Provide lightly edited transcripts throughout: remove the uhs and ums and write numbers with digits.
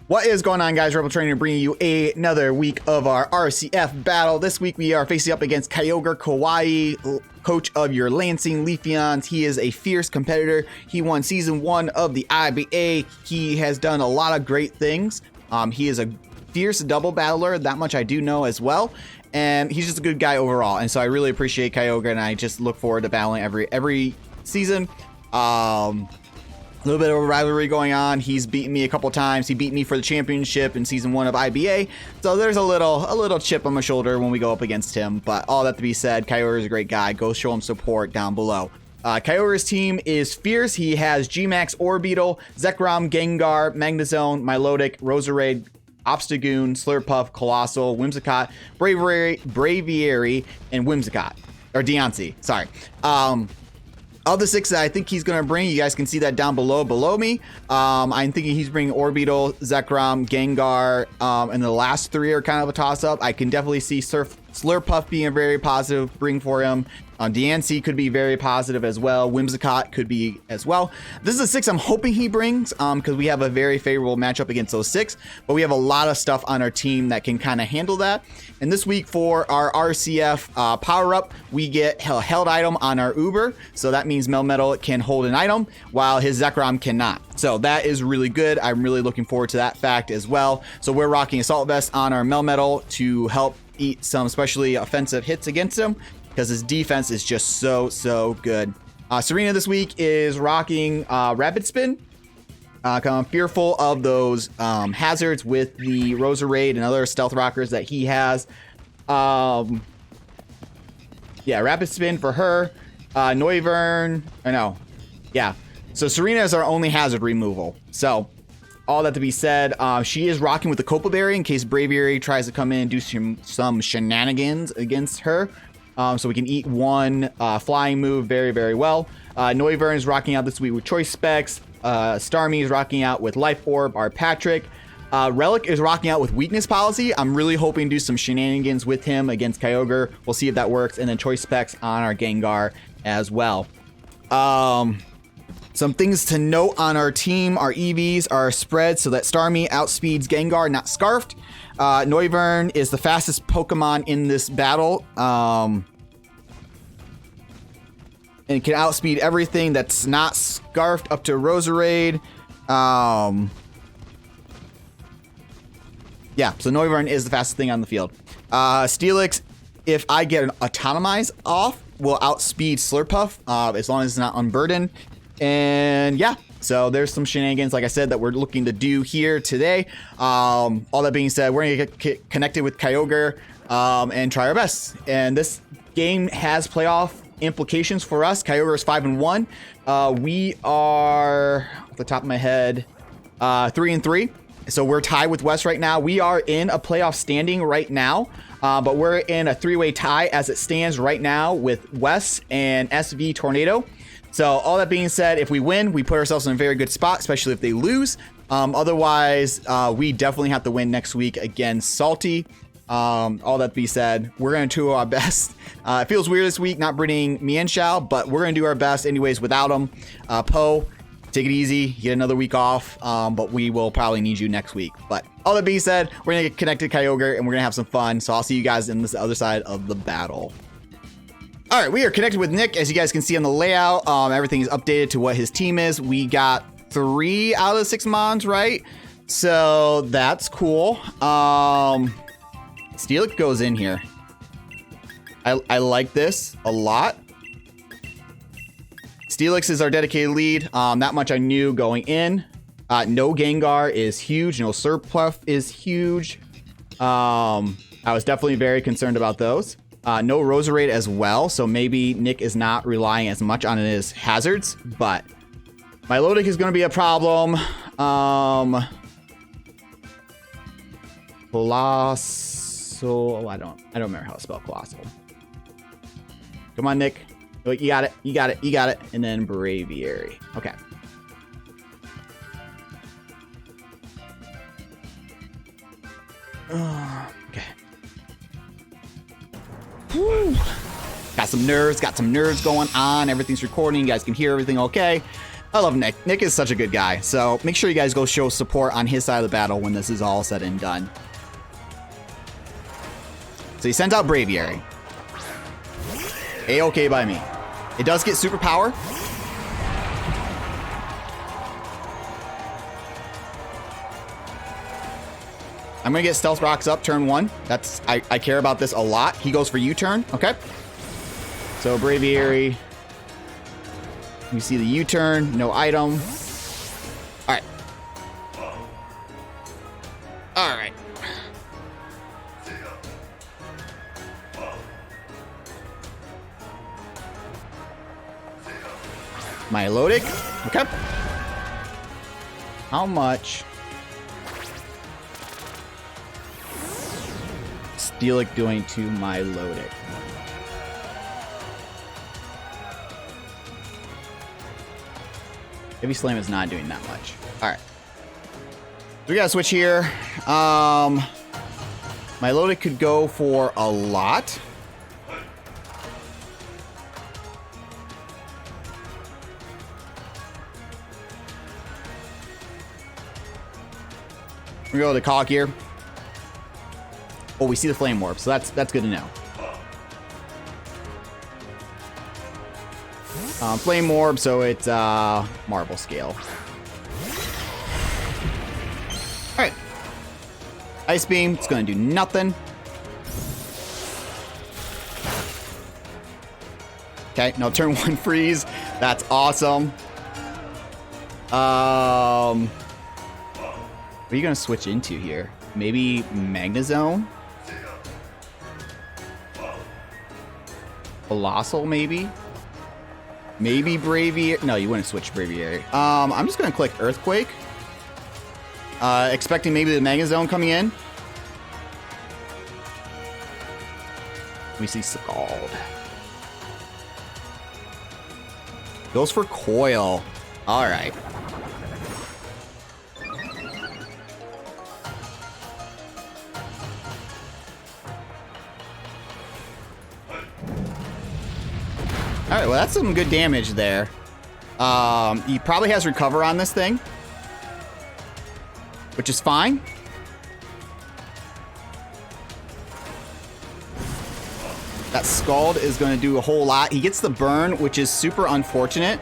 What is going on, guys? RebelTrainer bringing you another week of our RCF battle. This week we are facing up against KyogreKauai, coach of your Lansing Leafeons. He is a fierce competitor. He won season 1 of the IBA. He has done a lot of great things. He is a fierce double battler, that much I do know as well. And he's just a good guy overall. And so I really appreciate Kyogre, and I just look forward to battling every season. A little bit of a rivalry going on. He's beaten me a couple times. He beat me for the championship in season 1 of IBA. So there's a little chip on my shoulder when we go up against him. But all that to be said, Kyogre is a great guy. Go show him support down below. Kyogre's team is fierce. He has G-Max, Orbeetle, Zekrom, Gengar, Magnezone, Milotic, Roserade, Obstagoon, Slurpuff, Colossal, Whimsicott, Braviary, and Whimsicott. Or Deontay, sorry. Of the 6 that I think he's going to bring, you guys can see that down below me. I'm thinking he's bringing Orbeetle, Zekrom, Gengar, and the last 3 are kind of a toss-up. I can definitely see Slurpuff being a very positive bring for him. Deontay could be very positive as well. Whimsicott could be as well. This is a 6 I'm hoping he brings because we have a very favorable matchup against those 6, but we have a lot of stuff on our team that can kind of handle that. And this week for our RCF power-up, we get a held item on our Uber. So that means Melmetal can hold an item while his Zekrom cannot. So that is really good. I'm really looking forward to that fact as well. So we're rocking Assault Vest on our Melmetal to help eat some especially offensive hits against him, because his defense is just so good. Serena this week is rocking Rapid Spin. Kind of fearful of those hazards with the Roserade and other stealth rockers that he has. Yeah, Rapid Spin for her. Noivern, I know. Yeah, so Serena is our only hazard removal. So all that to be said, she is rocking with the Copa Berry in case Braviary tries to come in and do some shenanigans against her. So we can eat 1 flying move very well. Noivern is rocking out this week with Choice Specs. Starmie is rocking out with Life Orb. Our Patrick. Relic is rocking out with Weakness Policy. I'm really hoping to do some shenanigans with him against Kyogre. We'll see if that works. And then Choice Specs on our Gengar as well. Some things to note on our team. Our EVs are spread so that Starmie outspeeds Gengar, not Scarfed. Noivern is the fastest Pokemon in this battle. And can outspeed everything that's not Scarfed up to Roserade. Yeah, so Noivern is the fastest thing on the field. Steelix, if I get an Autotomize off, will outspeed Slurpuff as long as it's not unburdened. And yeah, so there's some shenanigans, like I said, that we're looking to do here today. All that being said, we're going to get connected with Kyogre and try our best. And this game has playoff implications for us. Kyogre is 5-1. We are, off the top of my head, 3-3. So we're tied with West right now. We are in a playoff standing right now, but we're in a 3-way tie as it stands right now with West and SVTornado. So all that being said, if we win, we put ourselves in a very good spot, especially if they lose. Otherwise, we definitely have to win next week against Salty. All that being said, we're going to do our best. It feels weird this week not bringing Mienshao, but we're going to do our best anyways without him. Poe, take it easy. Get another week off, but we will probably need you next week. But all that being said, we're going to get connected to Kyogre, and we're going to have some fun. So I'll see you guys in this other side of the battle. All right, we are connected with Nick. As you guys can see on the layout, everything is updated to what his team is. We got 3 out of the 6 mons, right? So that's cool. Steelix goes in here. I like this a lot. Steelix is our dedicated lead. That much I knew going in. No Gengar is huge. No Slurpuff is huge. I was definitely very concerned about those. No Roserade as well, so maybe Nick is not relying as much on his hazards, but Milotic is going to be a problem. Colossal, I don't remember how to spell Colossal. Come on, Nick. Oh, you got it. And then Braviary. Okay. Okay. Woo. Got some nerves going on. Everything's recording. You guys can hear everything okay. I love Nick. Nick is such a good guy. So make sure you guys go show support on his side of the battle when this is all said and done. So he sends out Braviary. A-okay by me. It does get superpower. I'm gonna get Stealth Rocks up turn 1. That's I care about this a lot. He goes for U-turn. Okay. So Braviary. You see the U-turn, no item. All right. All right. Milotic. Okay. How much? Steelix doing to Milotic? Heavy Slam is not doing that much. All right. We gotta switch here. Milotic could go for a lot. We go to Caulk here. Oh, we see the Flame Orb, so that's good to know. Flame Orb, so it's Marble Scale. Alright. Ice Beam, it's gonna do nothing. Okay, no, turn 1 freeze. That's awesome. What are you gonna switch into here? Maybe Magnezone? Colossal, maybe? Maybe Braviary. No, you wouldn't switch Braviary. I'm just gonna click Earthquake. Expecting maybe the Magnezone coming in. We see Scald. Goes for Coil. Alright. Alright, well that's some good damage there. He probably has Recover on this thing, which is fine. That Scald is going to do a whole lot. He gets the burn, which is super unfortunate.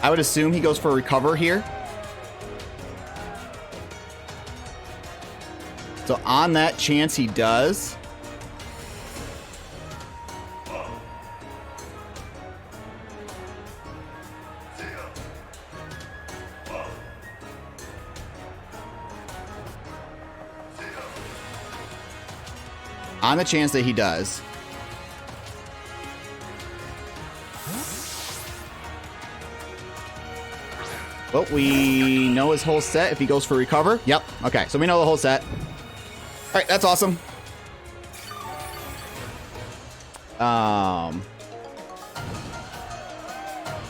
I would assume he goes for Recover here. So on that chance he does. On the chance that he does. Well, we know his whole set if he goes for Recover. Yep. Okay, so we know the whole set. All right, that's awesome.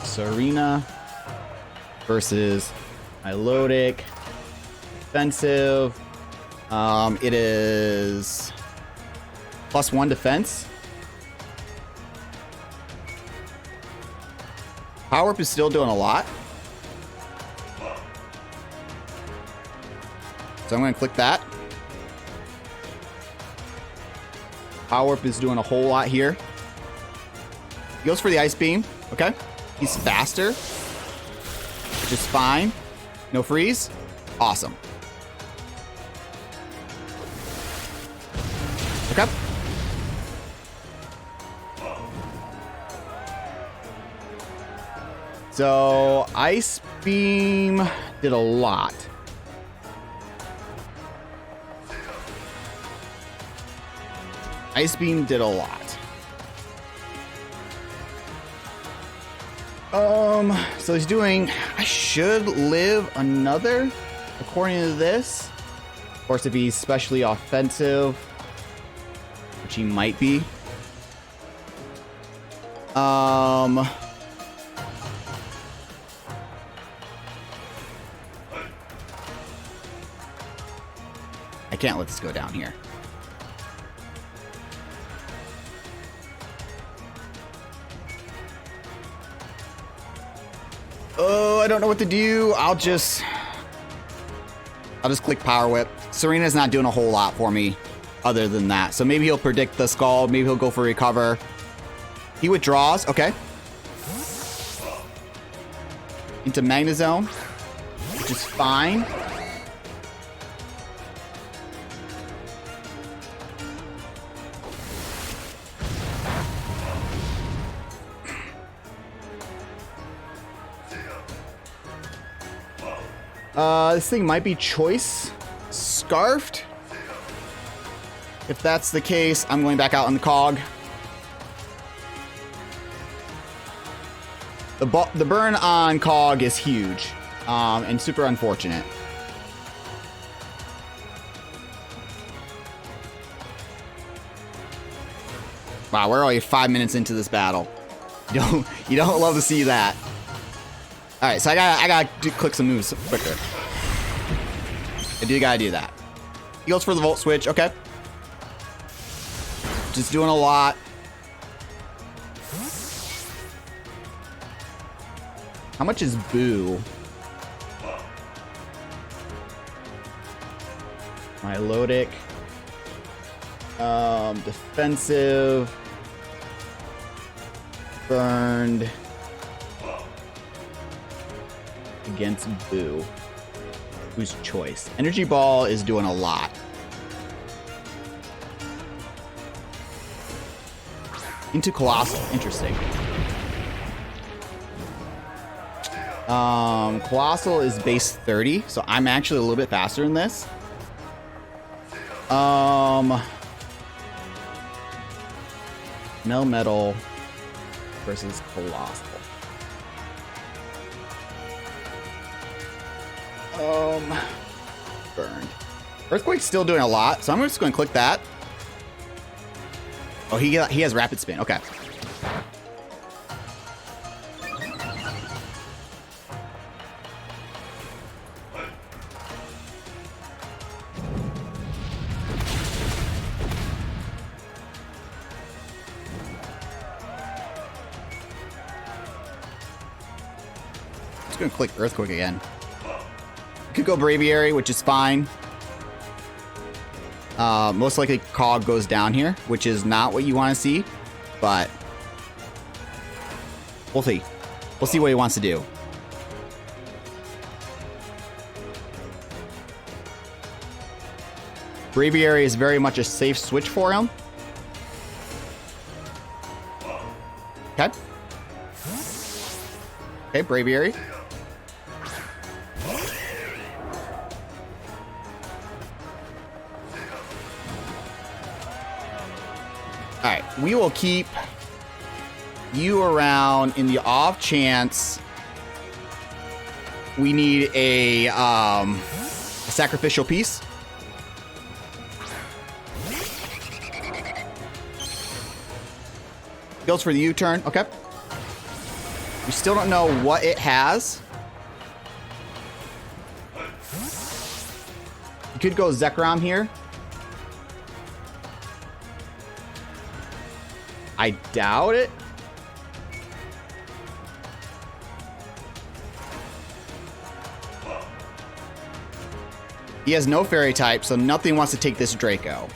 Serena versus Milotic. Defensive. It is +1 defense. Power Up is still doing a lot. So I'm going to click that. Power Up is doing a whole lot here. He goes for the Ice Beam. Okay. He's faster, which is fine. No freeze. Awesome. Okay. So Ice Beam did a lot. Ice Beam did a lot. So he's doing, I should live another, according to this. Of course, if he's specially offensive, which he might be. I can't let this go down here. Oh, I don't know what to do. I'll just click Power Whip. Serena's not doing a whole lot for me other than that. So maybe he'll predict the Scald. Maybe he'll go for Recover. He withdraws. Okay. Into Magnezone, which is fine. This thing might be Choice Scarfed. If that's the case, I'm going back out on the Cog. The burn on Cog is huge, and super unfortunate. Wow, we're already 5 minutes into this battle. You don't love to see that. All right, so I gotta click some moves quicker. I do gotta do that. He goes for the Volt Switch. Okay. Just doing a lot. How much is Boo? Milotic. Defensive. Burned. Against Boo. Boo's Choice. Energy Ball is doing a lot. Into Colossal. Interesting. Colossal is base 30, so I'm actually a little bit faster than this. Melmetal versus Colossal. Burned. Earthquake's still doing a lot, so I'm just going to click that. Oh, he has Rapid Spin. Okay. Just going to click Earthquake again. Could go Braviary, which is fine. Most likely Cog goes down here, which is not what you want to see, but we'll see. We'll see what he wants to do. Braviary is very much a safe switch for him. Okay. Okay, Braviary. Alright, we will keep you around in the off chance we need a sacrificial piece. Goes for the U-turn. Okay. We still don't know what it has. You could go Zekrom here. I doubt it. He has no fairy type, so nothing wants to take this Draco.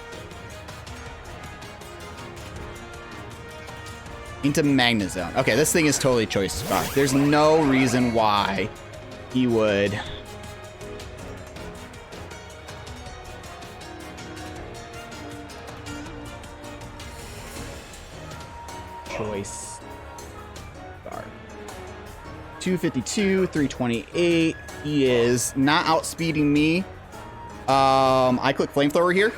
Into Magnezone. Okay, this thing is totally Choice Scarf. There's no reason why he would. Choice Scarf. 252, 328. He is not outspeeding me. I click Flamethrower here.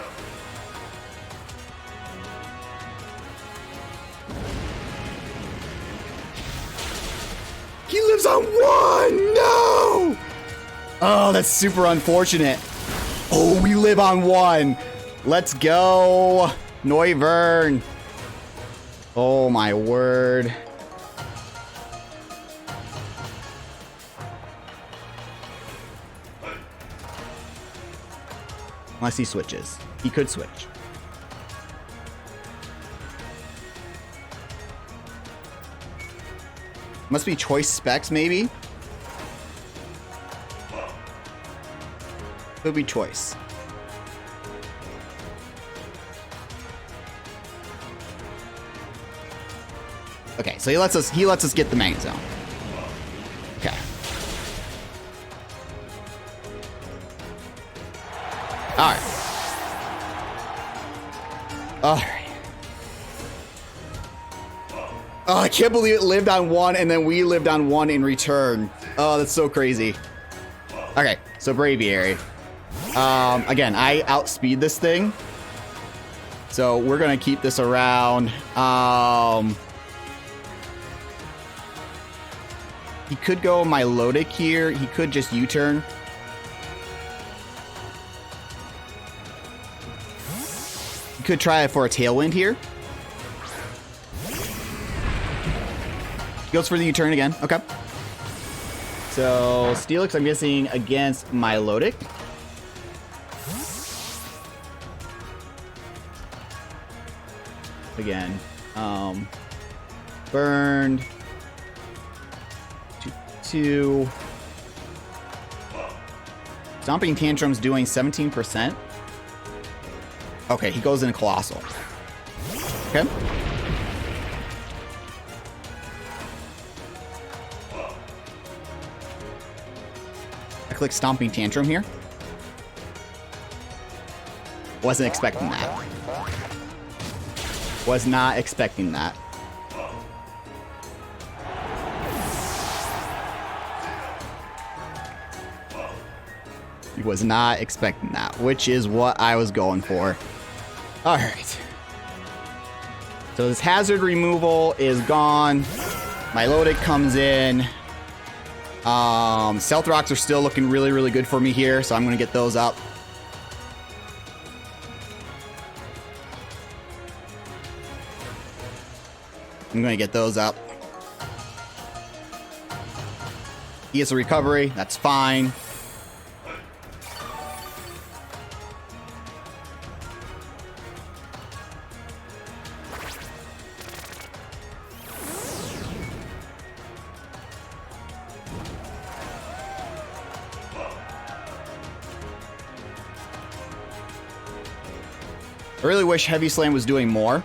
He lives on 1! No! Oh, that's super unfortunate. Oh, we live on 1. Let's go. Noivern. Oh, my word. Unless he switches. He could switch. Must be Choice Specs, maybe? Could be choice. Okay, so he lets us get the main zone. Okay. Alright. Alright. Oh, I can't believe it lived on one and then we lived on one in return. Oh, that's so crazy. Okay, so Braviary. Again, I outspeed this thing. So we're gonna keep this around. He could go Milotic here. He could just U-turn. He could try it for a Tailwind here. Goes for the U-turn again. Okay. So Steelix, I'm guessing, against Milotic. Again. Burned. 2. Stomping Tantrum's doing 17%. Okay, he goes in Colossal. Okay. I click Stomping Tantrum here. Wasn't expecting that. Was not expecting that. Was not expecting that, which is what I was going for. All right. So this hazard removal is gone. Milotic comes in. Stealth Rocks are still looking really, really good for me here, so I'm going to get those up. I'm going to get those up. He gets a recovery. That's fine. I really wish Heavy Slam was doing more.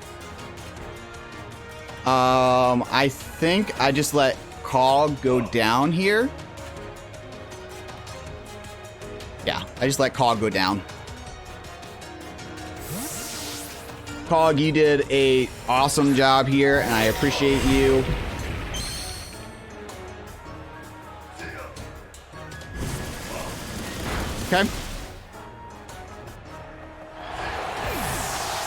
I think I just let Cog go down here. Yeah, I just let Cog go down. Cog, you did a awesome job here, and I appreciate you. Okay.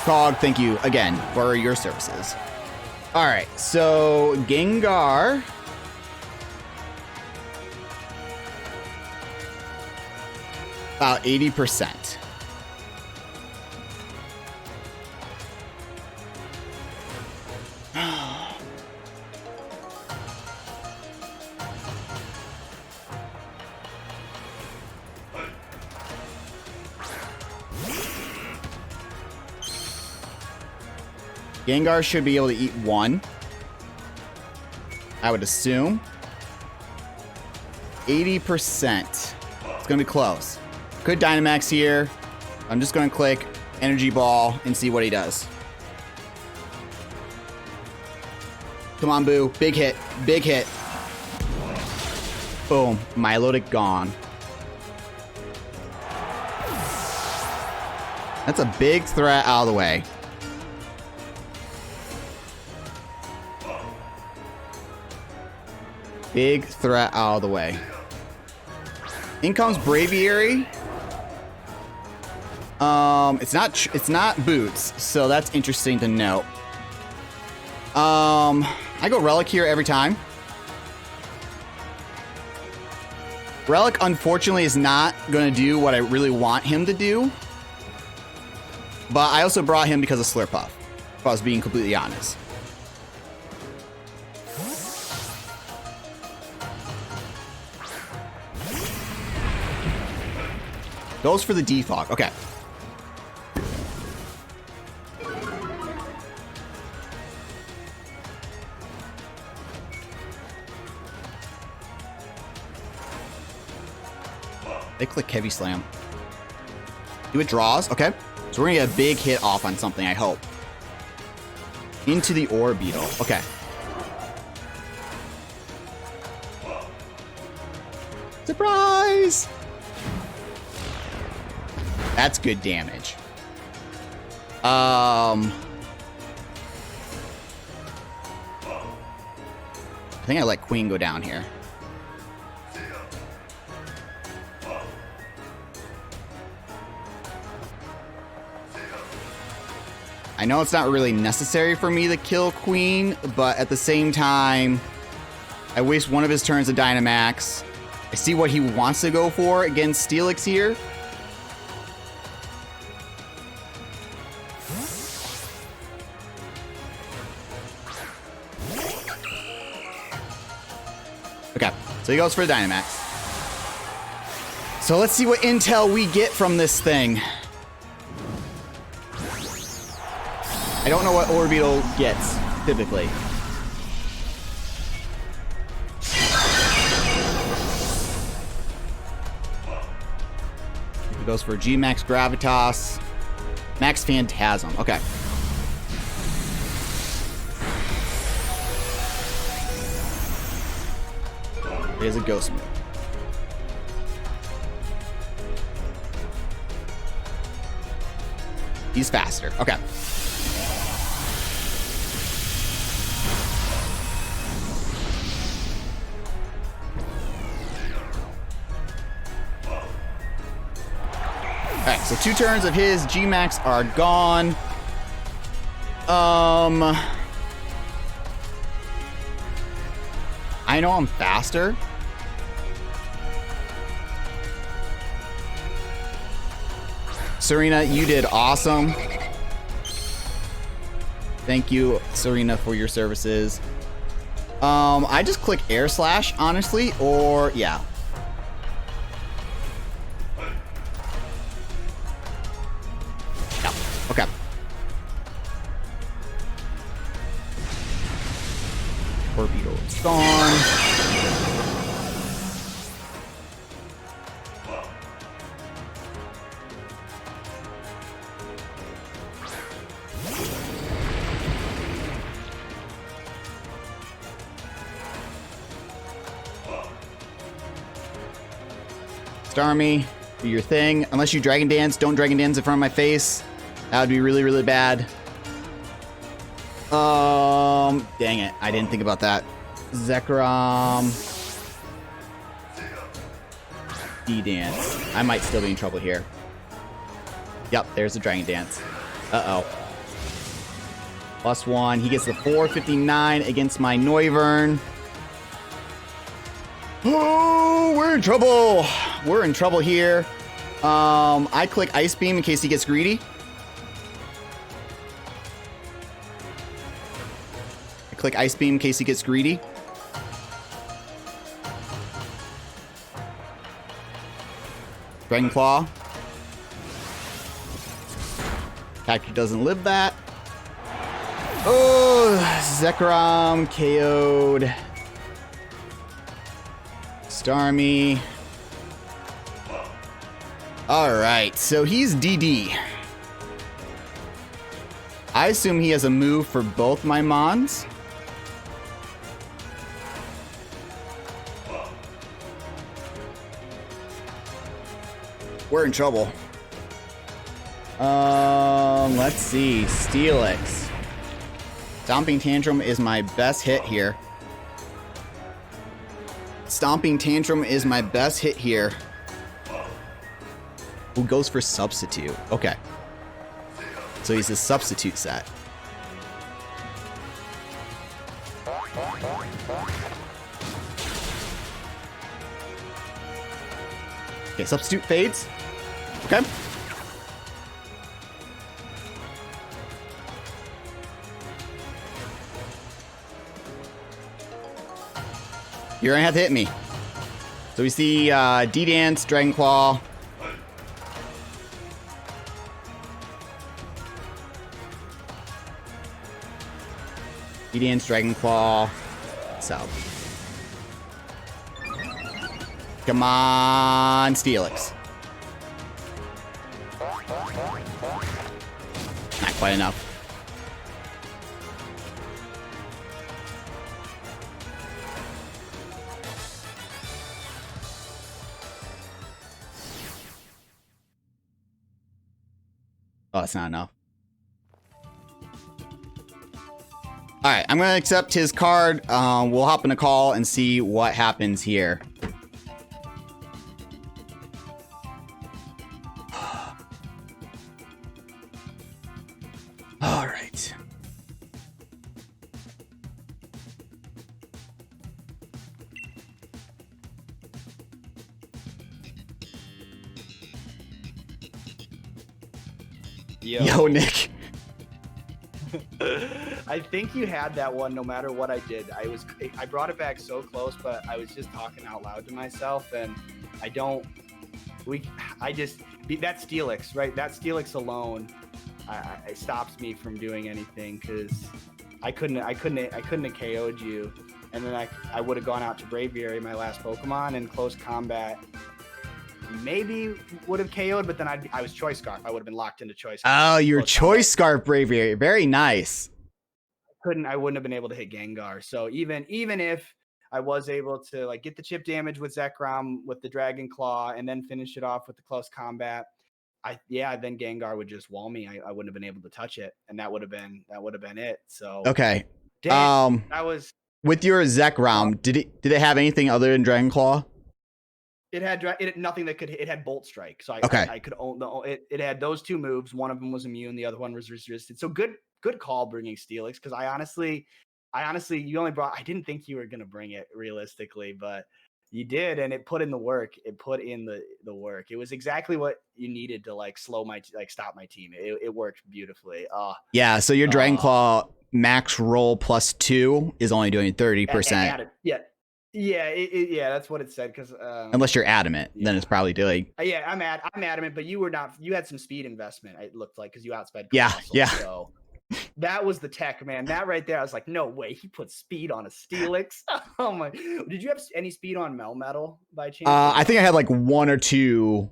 Cog, thank you again for your services. All right, so Gengar. About 80%. Gengar should be able to eat one, I would assume. 80%. It's going to be close. Could Dynamax here. I'm just going to click Energy Ball and see what he does. Come on, Boo. Big hit. Big hit. Boom. Milotic gone. That's a big threat out of the way. Big threat out of the way. In comes Braviary. It's not Boots, so that's interesting to note. I go Relic here every time. Relic, unfortunately, is not going to do what I really want him to do. But I also brought him because of Slurpuff, if I was being completely honest. Goes for the defog. Okay. They click Heavy Slam. Do it draws. Okay. So we're gonna get a big hit off on something, I hope. Into the Orbeetle. Okay. Surprise! That's good damage. I think I let Queen go down here. I know it's not really necessary for me to kill Queen, but at the same time, I waste one of his turns to Dynamax. I see what he wants to go for against Steelix here. Okay, so he goes for the Dynamax. So let's see what intel we get from this thing. I don't know what Orbeetle gets, typically. He goes for G-Max Gravitas. Max Phantasm. Okay. There's a Ghost move. He's faster. Okay. Alright, so 2 turns of his G-Max are gone. I know I'm faster. Serena, you did awesome. Thank you, Serena, for your services. I just click Air Slash, honestly, or yeah. Okay. Orbeetle is gone. Starmie, do your thing. Unless you Dragon Dance, don't Dragon Dance in front of my face. That would be really, really bad. Dang it. I didn't think about that. Zekrom. D-Dance. I might still be in trouble here. Yep, there's the Dragon Dance. Uh-oh. +1. He gets the 459 against my Noivern. Oh, we're in trouble. We're in trouble here. I click Ice Beam in case he gets greedy. I click Ice Beam in case he gets greedy. Dragon Claw. Cactus doesn't live that. Oh, Zekrom KO'd. Starmie. Alright, so he's DD. I assume he has a move for both my Mons. We're in trouble. Let's see. Steelix. Stomping Tantrum is my best hit here. Stomping Tantrum is my best hit here. Who goes for Substitute? Okay. So he's a Substitute set. Okay, Substitute fades. Okay. You're gonna have to hit me. So we see D-Dance, Dragon Claw. D-Dance, Dragon Claw. South. Come on, Steelix. quite enough. Oh, that's not enough. All right, I'm gonna accept his card. We'll hop in a call and see what happens here. All right. Yo, Nick. I think you had that one no matter what I did. I brought it back so close, but I was just talking out loud to myself, and that Steelix, right? That Steelix alone, it stops me from doing anything because I couldn't have KO'd you, and then I would have gone out to Braviary, my last Pokemon, in close combat. Maybe would have KO'd, but then I was Choice Scarf. I would have been locked into Choice Scarf. Oh, your Choice Scarf Braviary. Very nice. I wouldn't have been able to hit Gengar. So even if I was able to like get the chip damage with Zekrom with the Dragon Claw and then finish it off with the close combat, then Gengar would just wall me. I wouldn't have been able to touch it, and that would have been it. So okay. Damn, that was with your Zekrom. Did it have anything other than Dragon Claw? It had nothing that could hit. It had Bolt Strike, so I could own it had those two moves. One of them was immune, the other one was resisted. So good call bringing Steelix, because I honestly you only brought. I didn't think you were gonna bring it realistically, but you did, and it put in the work. It put in the work. It was exactly what you needed to stop my team. It worked beautifully. Yeah. So your Dragon Claw max roll +2 is only doing 30%. Yeah, that's what it said. Because unless you're adamant, then it's probably doing. Yeah, I'm adamant, but you were not. You had some speed investment. It looked like, because you outsped. Yeah. So that was the tech, man. That right there, I was like, no way, he put speed on a Steelix. Oh my! Did you have any speed on Melmetal by chance? I think I had like 1 or 2.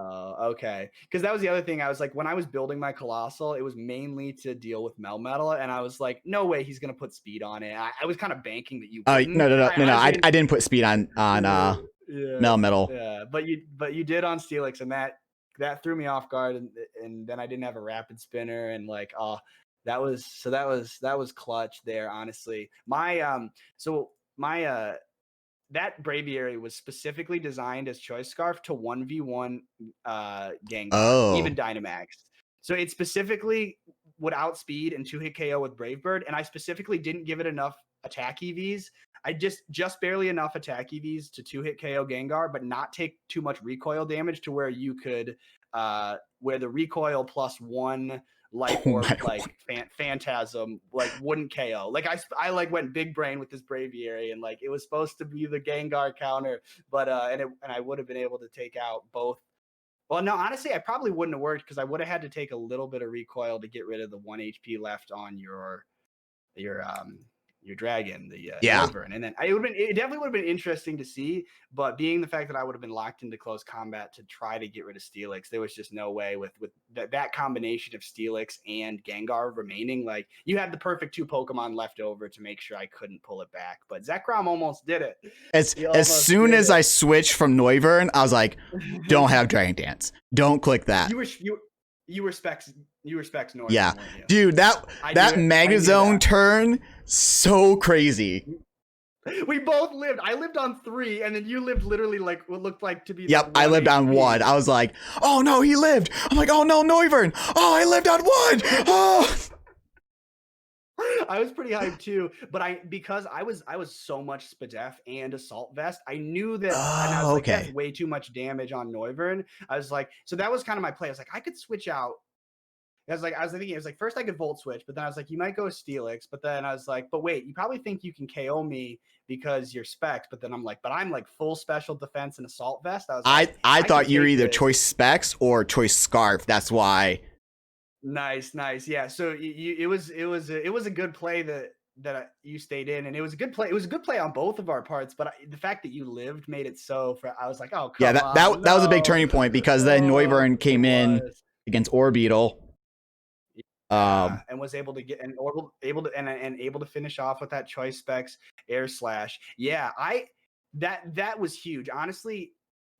Okay. Because that was the other thing. I was like, when I was building my Colossal, it was mainly to deal with Melmetal, and I was like, no way he's gonna put speed on it. I was kind of banking that you. No. I didn't put speed on Melmetal. Yeah, but you did on Steelix, and that threw me off guard, and then I didn't have a rapid spinner, and like, that was clutch there. Honestly, that Braviary was specifically designed as Choice Scarf to 1v1 Gengar, even Dynamax. So it specifically would outspeed and 2-hit KO with Brave Bird, and I specifically didn't give it enough attack EVs. I just barely enough attack EVs to 2-hit KO Gengar, but not take too much recoil damage to where you could where the recoil +1 Life Orb Phantasm wouldn't KO. Like I went big brain with this Braviary, and like it was supposed to be the Gengar counter, but and I would have been able to take out both. Well, no, honestly, I probably wouldn't have worked, because I would have had to take a little bit of recoil to get rid of the 1 HP left on your dragon, the Wyvern. And then it definitely would have been interesting to see, but being the fact that I would have been locked into close combat to try to get rid of Steelix, there was just no way with that combination of Steelix and Gengar remaining. Like, you had the perfect 2 Pokemon left over to make sure I couldn't pull it back, but Zekrom almost did it. As soon as I switched from Noivern, I was like, don't have Dragon Dance. Don't click that. You were specs Noivern. Yeah. Dude, that Magazone turn, so crazy. We both lived. I lived on 3, and then you lived literally like what looked like to be. Yep, I lived on 1. I was like, oh no, he lived. I'm like, oh no, Noivern. Oh, I lived on 1. Oh. I was pretty hyped too, but because I was so much Spadef and Assault Vest, I knew that. And I was like, that's way too much damage on Noivern. I was like, so that was kind of my play. I was like, I could switch out. I was thinking, it was like, first I could Volt Switch, but then I was like, you might go Steelix, but then I was like, but wait, you probably think you can KO me because you're Specs, but then I'm like, but I'm like full special defense and Assault Vest. I thought you were either Choice Specs or Choice Scarf. That's why. Nice. Yeah. So it was a good play that you stayed in, and it was a good play. It was a good play on both of our parts, but the fact that you lived made it so. I was like, oh, come on. That was a big turning point, because then Noivern came in against Orbeetle. And was able to get able to finish off with that choice specs air slash. Yeah, that was huge. Honestly,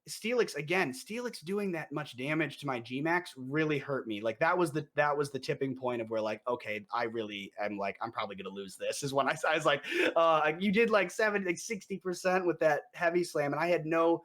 Steelix doing that much damage to my Gmax really hurt me. Like that was the tipping point of where like, okay, I really am like, I'm probably gonna lose this. Is when I was like, you did like 60% with that heavy slam, and I had no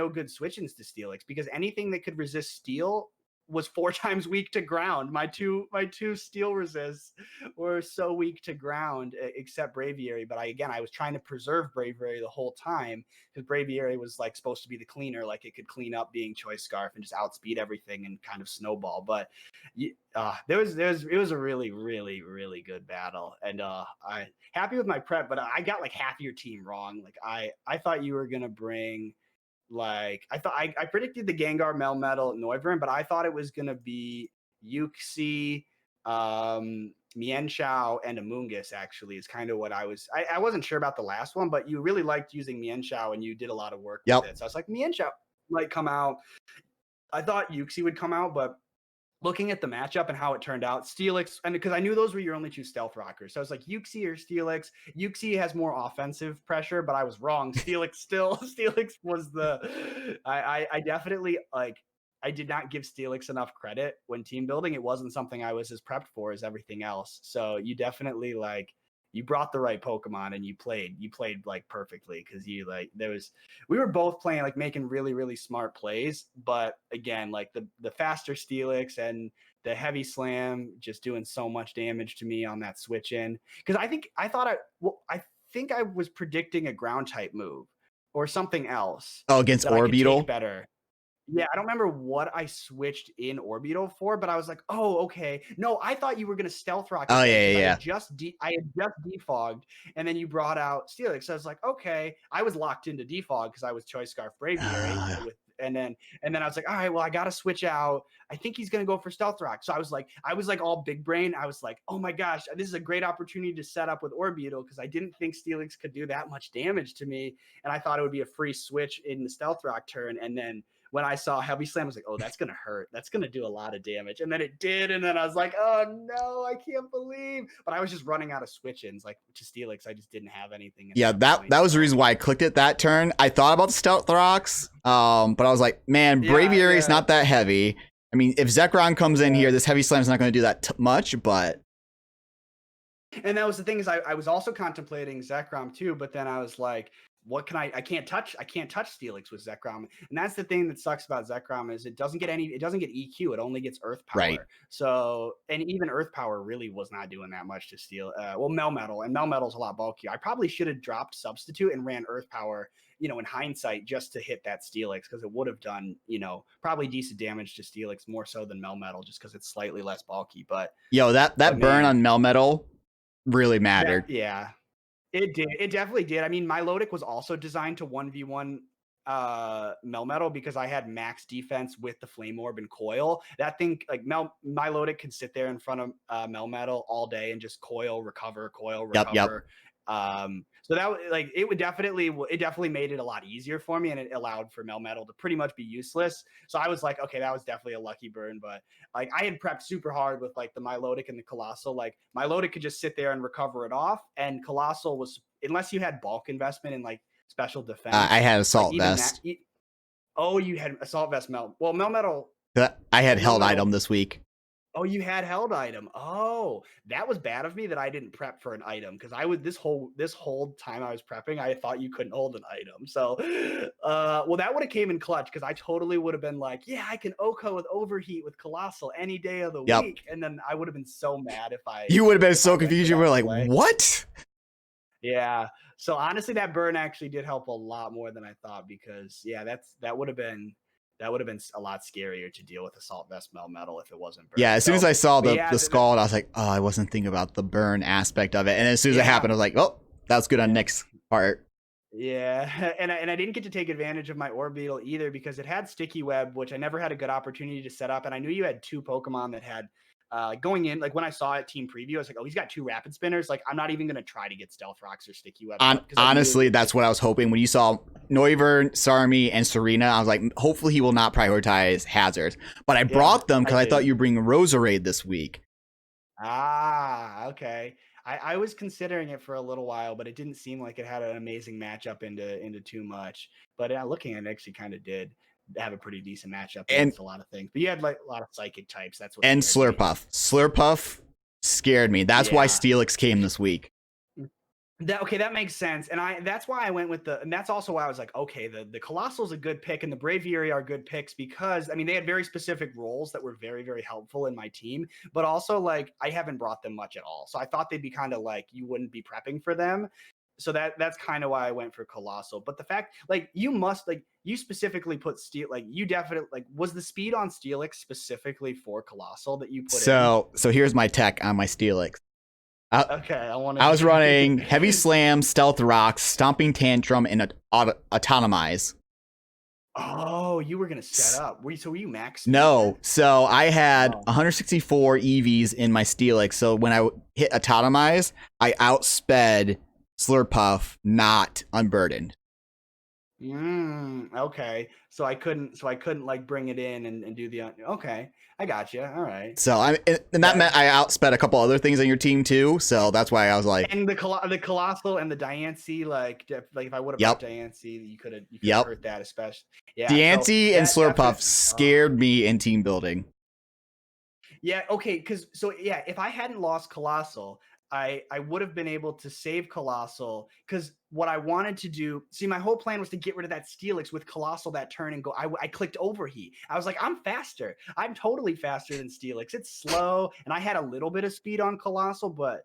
good switch-ins to Steelix because anything that could resist steel was 4 times weak to ground. My two steel resists were so weak to ground, except Braviary. But I was trying to preserve Braviary the whole time because Braviary was like supposed to be the cleaner, like it could clean up being Choice Scarf and just outspeed everything and kind of snowball. But it was a really, really, really good battle, and I happy with my prep. But I got like half your team wrong. Like I thought you were gonna bring. Like I predicted the Gengar, Melmetal, Noivern, but I thought it was gonna be Uxie, Mienshao, and Amoonguss. Actually, is kind of what I wasn't sure about the last one, but you really liked using Mienshao and you did a lot of work with it. So I was like, Mienshao might come out. I thought Uxie would come out, but looking at the matchup and how it turned out, Steelix, and because I knew those were your only 2 stealth rockers. So I was like, Uxie or Steelix. Uxie has more offensive pressure, but I was wrong. Steelix was I definitely like, I did not give Steelix enough credit when team building. It wasn't something I was as prepped for as everything else. So you definitely you brought the right Pokemon and you played like perfectly because we were both playing like making really, really smart plays. But again, like the faster Steelix and the heavy slam just doing so much damage to me on that switch in. Because I think I was predicting a ground type move or something else. Oh, against Orbeetle? Better. Yeah, I don't remember what I switched in Orbeetle for, but I was like, oh, okay. No, I thought you were going to Stealth Rock. Oh, yeah. I had just defogged, and then you brought out Steelix. So I was like, okay. I was locked into defog because I was Choice Scarf Braviary. And then I was like, all right, well, I got to switch out. I think he's going to go for Stealth Rock. So I was like all big brain. I was like, oh my gosh, this is a great opportunity to set up with Orbeetle because I didn't think Steelix could do that much damage to me. And I thought it would be a free switch in the Stealth Rock turn. And then when I saw Heavy Slam, I was like, oh, that's going to hurt. That's going to do a lot of damage. And then it did. And then I was like, oh, no, I can't believe. But I was just running out of switch-ins. Like, to Steelix, I just didn't have anything. Yeah, that was the reason why I clicked it that turn. I thought about the Stealth Rocks, but I was like, man, Braviary is not that heavy. I mean, if Zekrom comes in here, this Heavy Slam is not going to do that much, but... And that was the thing is I was also contemplating Zekrom, too, but then I was like... what can I can't touch Steelix with Zekrom. And that's the thing that sucks about Zekrom is it doesn't get EQ. It only gets Earth Power. Right. So, and even Earth Power really was not doing that much to steal. Melmetal, and Melmetal's a lot bulkier. I probably should have dropped Substitute and ran Earth Power, in hindsight, just to hit that Steelix because it would have done, probably decent damage to Steelix more so than Melmetal just because it's slightly less bulky. But that burn on Melmetal really mattered. Yeah. It did. It definitely did. I mean, Milotic was also designed to 1v1 Melmetal because I had max defense with the Flame Orb and Coil. That thing, like Milotic can sit there in front of Melmetal all day and just coil, recover. Yep. So that it definitely made it a lot easier for me, and it allowed for Melmetal to pretty much be useless. So I was like, okay, that was definitely a lucky burn. But like I had prepped super hard with like the Milotic and the Colossal. Like Milotic could just sit there and recover it off, and Colossal was, unless you had bulk investment in like special defense. I had Assault Vest. You had Assault Vest Melmetal. I had Held Item this week. Oh, you had Held Item. Oh, that was bad of me that I didn't prep for an item because I would this whole time I was prepping, I thought you couldn't hold an item. So, that would have came in clutch because I totally would have been like, yeah, I can OHKO with Overheat with Colossal any day of the week, and then I would have been so mad if you would have been so confused. You were like, what? Yeah. So honestly, that burn actually did help a lot more than I thought because that would have been a lot scarier to deal with Assault Vest Melmetal if it wasn't burn. Yeah, as soon as I saw the Scald, I was like, oh, I wasn't thinking about the burn aspect of it. And as soon as it happened, I was like, oh, that's good on next part. Yeah, and I didn't get to take advantage of my Orbeetle either because it had Sticky Web, which I never had a good opportunity to set up. And I knew you had 2 Pokemon that had going in, like when I saw it team preview, I was like, oh, he's got 2 rapid spinners. Like I'm not even gonna try to get stealth rocks or sticky webs. Honestly, that's what I was hoping when you saw Noivern, Sarmi, and Serena. I was like, hopefully he will not prioritize hazards. But I brought them because I thought you'd bring Roserade this week. Ah, okay. I was considering it for a little while, but it didn't seem like it had an amazing matchup into too much. But looking at it, actually kind of did have a pretty decent matchup against a lot of things. But you had like a lot of psychic types. That's what. And Slurpuff. Slurpuff scared me. That's why Steelix came this week. That makes sense. And that's why I went with and that's also why I was like, okay, the Colossal's a good pick and the Braviary are good picks because I mean they had very specific roles that were very, very helpful in my team, but also like I haven't brought them much at all. So I thought they'd be kind of like you wouldn't be prepping for them. So that's kind of why I went for Colossal. But the fact like you specifically put Steel, like you definitely like was the speed on Steelix specifically for Colossal that you put in? So here's my tech on my Steelix. Okay, I was running Heavy Slam, Stealth Rocks, Stomping Tantrum, and Autonomize. Oh, you were gonna set up. Were you max? No, so I had 164 EVs in my Steelix. So when I hit Autonomize, I outsped Slurpuff, not Unburdened. Okay, so I couldn't like bring it in and do the okay. I got you. All right. So that meant I outsped a couple other things on your team too. So that's why I was like, and the Colossal and the Diancie, like if I would have brought Diancie, you could have hurt that especially. Yeah, Diancie and Slurpuff scared me in team building. Yeah. Okay. If I hadn't lost Colossal, I would have been able to save Colossal because what I wanted to do, my whole plan was to get rid of that Steelix with Colossal that turn and go. I clicked Overheat. I was like, I'm faster. I'm totally faster than Steelix. It's slow, and I had a little bit of speed on Colossal, but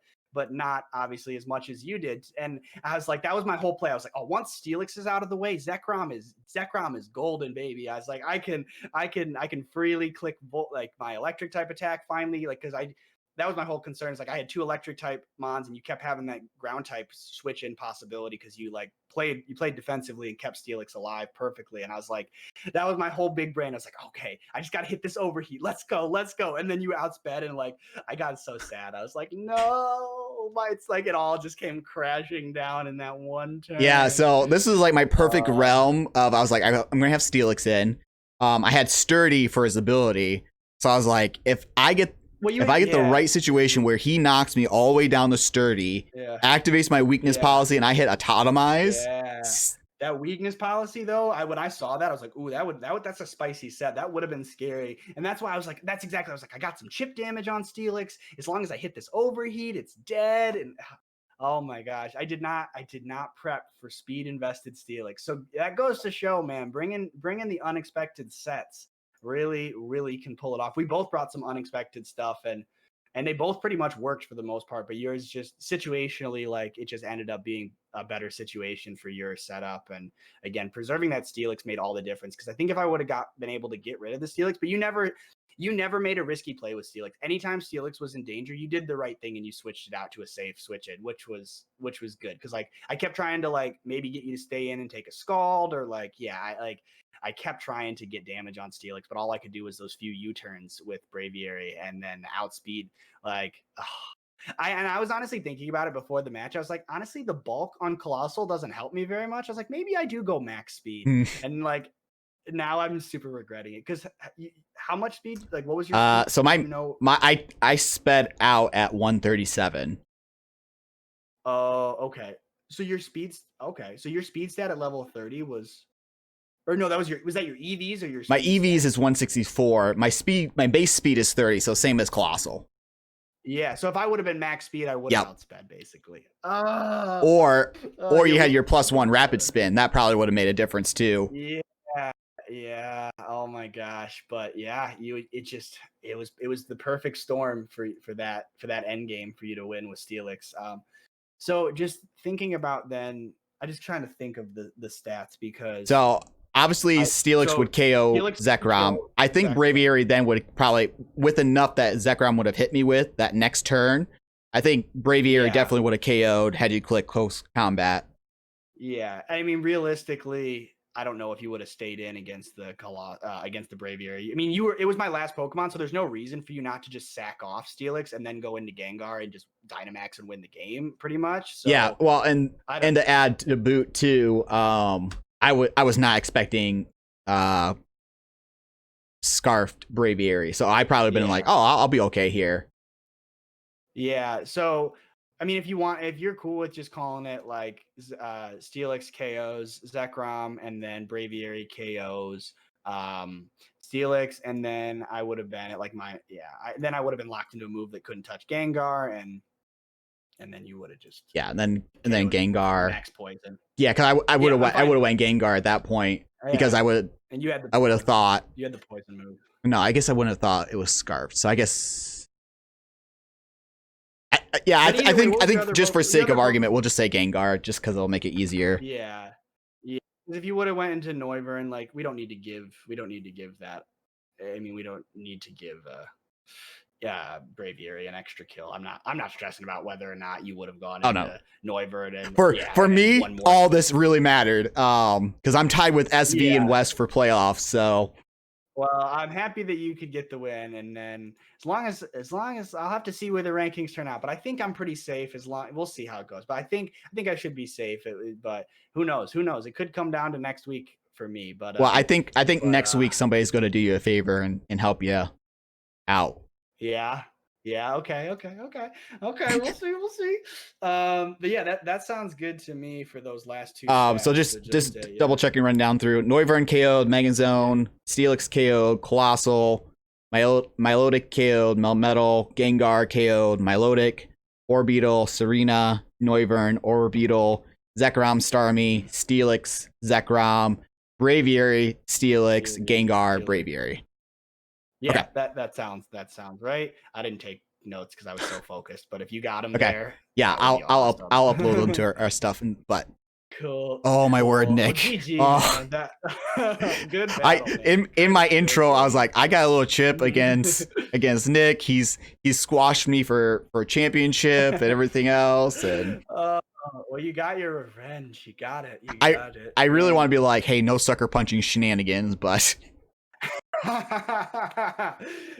not obviously as much as you did. And I was like, that was my whole play. I was like, oh, once Steelix is out of the way, Zekrom is golden, baby. I was like, I can freely click like my electric type attack finally, like because that was my whole concern. Is like I had 2 electric type mons, and you kept having that ground type switch in possibility because you played defensively and kept Steelix alive perfectly. And I was like, that was my whole big brain. I was like, okay, I just got to hit this Overheat. Let's go. And then you outsped, and like I got so sad. I was like, no, it's like it all just came crashing down in that one turn. Yeah. So this is like my perfect realm of I was like, I'm gonna have Steelix in. I had Sturdy for his ability, so I was like, if I get the right situation where he knocks me all the way down the Sturdy, activates my weakness policy, and I hit Autonomize. That weakness policy, though, when I saw that, I was like, ooh, that's a spicy set. That would have been scary. And that's why I was like, I got some chip damage on Steelix. As long as I hit this Overheat, it's dead. And oh my gosh, I did not prep for speed invested Steelix. So that goes to show, man, bringing the unexpected sets really, really can pull it off. We both brought some unexpected stuff and they both pretty much worked for the most part, but yours just situationally, like it just ended up being a better situation for your setup. And again, preserving that Steelix made all the difference. Cause I think if I would have been able to get rid of the Steelix, but you never made a risky play with Steelix. Anytime Steelix was in danger, you did the right thing and you switched it out to a safe switch in, which was good. Cause like I kept trying to like maybe get you to stay in and take a scald or like, I kept trying to get damage on Steelix, but all I could do was those few U-turns with Braviary and then outspeed. Like, I was honestly thinking about it before the match. I was like, honestly, the bulk on Colossal doesn't help me very much. I was like, maybe I do go max speed. And like, now I'm super regretting it because how much speed? Like, what was your? Speed? So I sped out at 137. Oh, okay. So your speed stat at level 30 was. Or no, was that your EVs or your speed? My EVs is 164. My base speed is 30, so same as Colossal. Yeah, so if I would have been max speed, I would have outsped basically. Or you had your +1 rapid spin. That probably would have made a difference too. Yeah. Oh my gosh. But yeah, it was the perfect storm for that end game for you to win with Steelix. So just thinking about then, I'm just trying to think of the stats because obviously, Steelix would KO Zekrom. I think Braviary then would probably, with enough that Zekrom would have hit me with that next turn, I think Braviary definitely would have KO'd had you click close combat. Yeah. I mean, realistically, I don't know if you would have stayed in against the Braviary. I mean, it was my last Pokemon, so there's no reason for you not to just sack off Steelix and then go into Gengar and just Dynamax and win the game, pretty much. So, yeah, well, and to add to boot too, I was not expecting Scarfed Braviary, so I probably been like, oh, I'll be okay here. Yeah, so I mean, if you're cool with just calling it like Steelix KOs Zekrom and then Braviary KOs Steelix, and then I would have been at like then I would have been locked into a move that couldn't touch Gengar, and then you would have just and then Gengar max poison. Yeah, because I would have went Gengar at that point because I would have thought you had the poison move. No, I guess I wouldn't have thought it was Scarfed. So I guess. I think just for sake of argument, we'll just say Gengar, just because it'll make it easier. Yeah. If you would have went into Noivern, like we don't need to give that. I mean, we don't need to give Braviary an extra kill. I'm not stressing about whether or not you would have gone into Noivern. And for me, all this really mattered. Because I'm tied with SV and West for playoffs. So. Well, I'm happy that you could get the win, and then as long as I'll have to see where the rankings turn out, but I think I'm pretty safe. We'll see how it goes, but I think I should be safe. But who knows? It could come down to next week for me. But I think next week somebody's going to do you a favor and help you out. Yeah. Okay. We'll see. But yeah, that sounds good to me for those last two. So just double checking, run down through. Noivern KO'd, Megazone, Steelix KO'd, Colossal, Milotic KO'd, Melmetal, Gengar KO'd, Milotic, Orbeetle, Serena, Noivern, Orbeetle, Zekrom, Starmie, Steelix, Zekrom, Braviary, Steelix, Gengar, Braviary. Yeah, okay. that sounds right. I didn't take notes because I was so focused, but if you got them there, I'll upload them to our stuff. But cool. Oh my word, Nick! GG, good. Battle, in my intro, I was like, I got a little chip against Nick. He's squashed me for championship and everything else, and. Well, you got your revenge. You got it. I really want to be like, hey, no sucker punching shenanigans, but.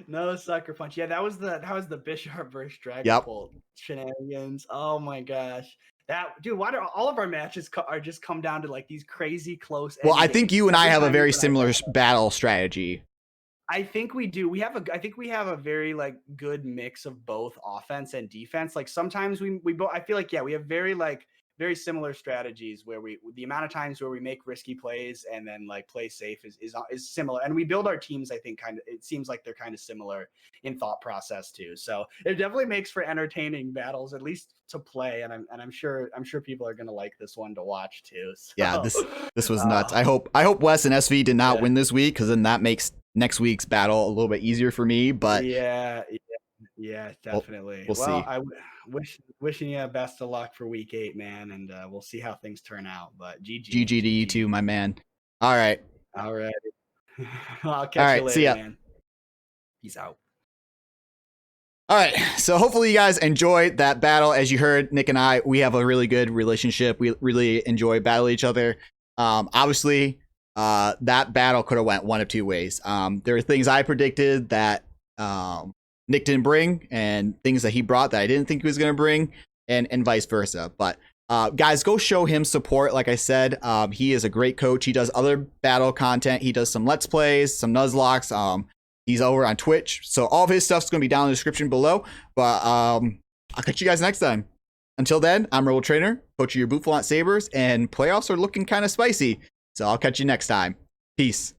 No sucker punch. Yeah, that was the Bisharp versus Dragapult shenanigans. Oh my gosh. Why do all of our matches just come down to like these crazy close? Well, I think you and I have a very similar battle strategy. I think we do. I think we have a very like good mix of both offense and defense. Like sometimes we both. I feel like we have very similar strategies where the amount of times where we make risky plays and then like play safe is similar, and we build our teams. I think it seems like they're kind of similar in thought process too. So it definitely makes for entertaining battles, at least to play. And I'm sure people are gonna like this one to watch too. So, yeah, this was nuts. I hope Wes and SV did not win this week, because then that makes next week's battle a little bit easier for me. But yeah, definitely. We'll see. I wishing you best of luck for week 8, man, and we'll see how things turn out. But GG to you too, my man. All right. I'll catch you later, see ya. man. Peace out. All right, so hopefully you guys enjoyed that battle. As you heard, Nick and I, we have a really good relationship. We really enjoy battling each other. Obviously, that battle could have went one of two ways. There are things I predicted that Nick didn't bring, and things that he brought that I didn't think he was going to bring, and vice versa. But guys, go show him support. Like I said, he is a great coach. He does other battle content. He does some Let's Plays, some Nuzlocks. He's over on Twitch. So all of his stuff's going to be down in the description below. But I'll catch you guys next time. Until then, I'm RebelTrainer, coach of your Bouffalant Sabres, and playoffs are looking kind of spicy. So I'll catch you next time. Peace.